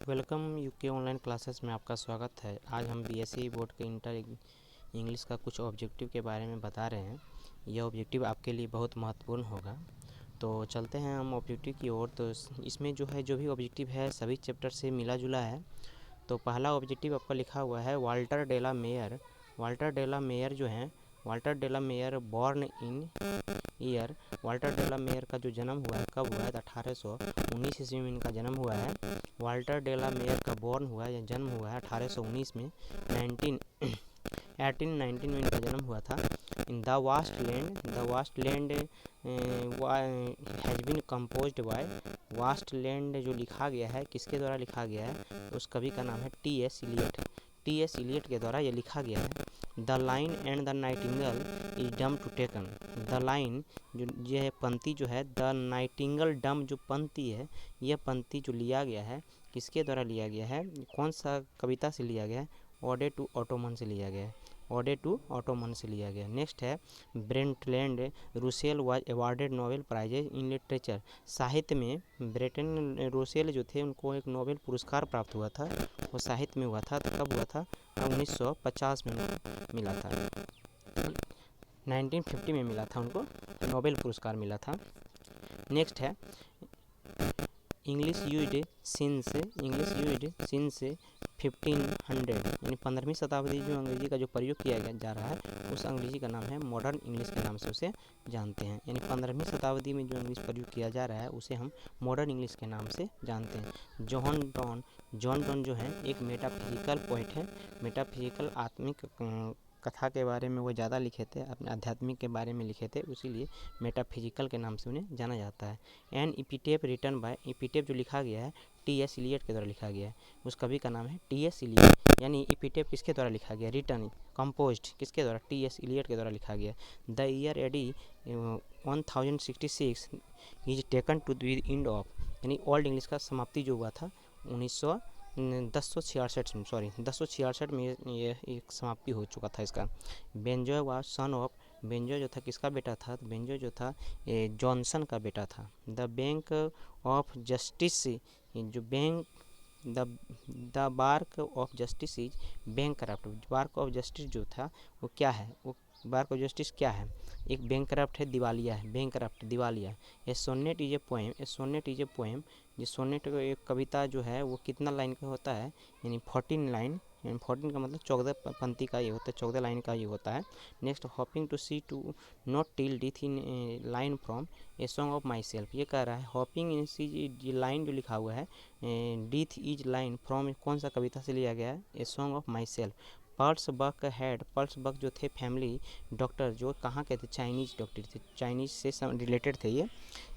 Welcome UK online classes में आपका स्वागत है। आज हम बीएससी बोर्ड के इंटर इंग्लिश का कुछ ऑब्जेक्टिव के बारे में बता रहे हैं। यह ऑब्जेक्टिव आपके लिए बहुत महत्वपूर्ण होगा। तो चलते हैं हम ऑब्जेक्टिव की ओर। तो इसमें जो भी ऑब्जेक्टिव है सभी चैप्टर से मिला जुला है। तो पहला ऑब्जेक्टिव आपका लिखा हुआ है Walter de la Mare. Walter de la Mare जो है, Walter de la Mare born in year. Walter de la Mare का जो जन्म हुआ है कब हुआ है? 1819 ईस्वी में इनका जन्म हुआ है। वाल्टर डेला मेयर का बॉर्न हुआ है या जन्म हुआ है 1819 में। 1819 में इनका जन्म हुआ था। In the vast land has been composed by. Vast land जो लिखा गया है किसके द्वारा लिखा गया है? उस कवि का नाम है टी.एस. इलियट। टी.एस. इलियट के द्वारा ये लिखा गया है। The line and the nightingale is dumb to taken. The line जो ये पंक्ति जो है, द नाइटिंगल डम जो पंक्ति है, यह पंक्ति जो लिया गया है किसके द्वारा लिया गया है? कौन सा कविता से लिया गया है? ओडे टू ऑटोमन से लिया गया है। ओडे टू ऑटोमन से लिया गया। नेक्स्ट है Bertrand Russell was awarded Nobel prizes in literature. साहित्य में ब्रेटन रूसेल जो थे उनको एक नोबेल पुरस्कार प्राप्त हुआ था। वो साहित्य में हुआ था। तो कब हुआ था? 1950 में उनको मिला था। 1950 में मिला था उनको नोबेल पुरस्कार मिला था। नेक्स्ट है इंग्लिश यूज्ड सिंस 1500 यानी 15वीं शताब्दी जो अंग्रेजी का जो प्रयोग किया जा रहा है उस अंग्रेजी का नाम है मॉडर्न इंग्लिश के नाम से उसे जानते हैं। यानी 15वीं शताब्दी में जो इंग्लिश प्रयोग किया जा रहा है उसे हम मॉडर्न इंग्लिश के नाम से जानते हैं। जॉन डॉन जो है एक मेटाफिजिकल पोएट है। मेटाफिजिकल आत्मिक कथा के बारे में वो ज़्यादा लिखे थे, अपने आध्यात्मिक के बारे में लिखे थे, इसीलिए मेटाफिजिकल के नाम से उन्हें जाना जाता है। एन इपिटेप रिटन बाय, इपिटेप जो लिखा गया है टी.एस. इलियट के द्वारा लिखा गया है। उस कवि का नाम है टी.एस. इलियट। यानी इपिटेप किसके द्वारा लिखा गया? रिटन कंपोज्ड किसके द्वारा? टी.एस. इलियट के द्वारा लिखा गया। The year AD 1066 is taken to the end of, यानी ओल्ड इंग्लिश का समाप्ति जो हुआ था 1066 में ये एक समाप्ति हो चुका था इसका। बेंजो वाज सन ऑफ, बेंजो जो था किसका बेटा था? तो बेंजो जो था जॉनसन का बेटा था। द बैंक ऑफ जस्टिस, जो bank the bark of justice is bankrupt. Bark of justice जो था वो क्या है? वो बार्क ऑफ जस्टिस क्या है? एक बैंकरप्ट है, दिवालिया है। बैंकरप्ट दिवालिया। A sonnet is a poem, a sonnet is a poem. ये सोनेट एक कविता जो है वो कितना लाइन का होता है? यानी 14 लाइन, यानी 14 का मतलब 14 पंक्ति का ये होता है, 14 लाइन का ये होता है। Next hopping to see to not till death in line from a song of माई सेल्फ। ये कह रहा है हॉपिंग इन सी, ये लाइन जो लिखा हुआ है डिथ इज लाइन फ्रॉम कौन सा कविता से लिया गया है? ए सॉन्ग ऑफ माई सेल्फ। Pearl S Buck had, Pearl S Buck जो थे फैमिली डॉक्टर जो कहाँ के थे? चाइनीज डॉक्टर थे, चाइनीज से रिलेटेड थे ये।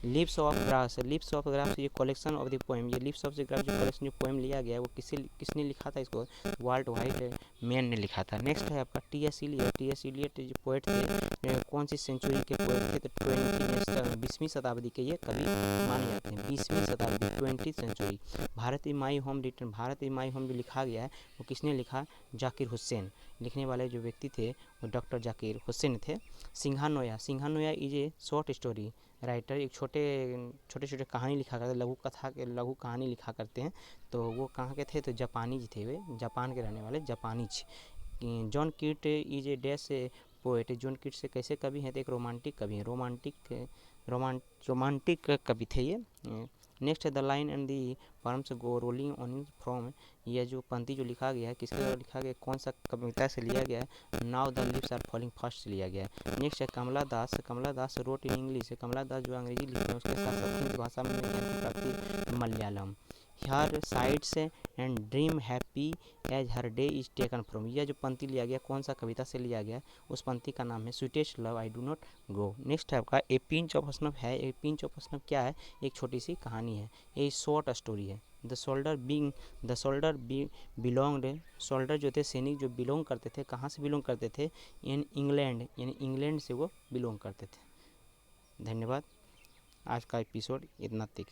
Lips of grass, lips of grass ये कलेक्शन ऑफ द पोएम, ये लिप्स ऑफ द ग्रास जो कलेक्शन जो पोएम लिया गया है वो किसने लिखा था? इसको वाल्ट वाइट मैन ने लिखा था। नेक्स्ट है आपका टी.एस. इलियट। टी.एस. इलियट जो पोएट थे कौन सी सेंचुरी के पोएट थे? तो 20वीं शताब्दी के ये कवि माने जाते हैं। 20वीं शताब्दी 20th century. Bharat is my home return, Bharat is my home जो लिखा गया है वो किसने लिखा? जाकिर हुसैन। लिखने वाले जो व्यक्ति थे वो डॉक्टर जाकिर हुसैन थे। Singhanoya, Singhanoya is a short story writer, एक छोटे कहानी लिखा करते, लघु कहानी लिखा करते हैं। तो वो कहाँ के थे? तो जापानीज थे, वे जापान के रहने वाले जापानीज। जॉन कीट is a dash poet, John कीट से कैसे कवि हैं? तो एक रोमांटिक कवि हैं, रोमांटिक कवि थे ये। नेक्स्ट है the line and the perms go rolling on from, यह जो पंक्ति जो लिखा गया है किसके द्वारा लिखा गया? कौन सा कविता से लिया गया है? Now the lips are falling fast से लिया गया है। नेक्स्ट है कमला दास, कमला दास रोट इन इंग्लिश, कमला दास जो अंग्रेजी लिखते हैं उसके साथ साथ हिंदी भाषा में ज्ञान की प्राप्ति Malayalam. Her sides and dream happy as her day is taken from, यह जो पंक्ति लिया गया कौन सा कविता से लिया गया? उस पंक्ति का नाम है sweetest love I do not go. Next है आपका ए पिंच ऑफ स्नफ है। ए पिंच ऑफ स्नफ क्या है? एक छोटी सी कहानी है, ये शॉर्ट स्टोरी है। द सोल्डर बिलोंगड, सोल्डर जो थे सैनिक जो बिलोंग करते थे, कहाँ से बिलोंग करते थे? इन इंग्लैंड, यानी इंग्लैंड से वो बिलोंग करते थे। धन्यवाद। आज का एपिसोड इतना तक।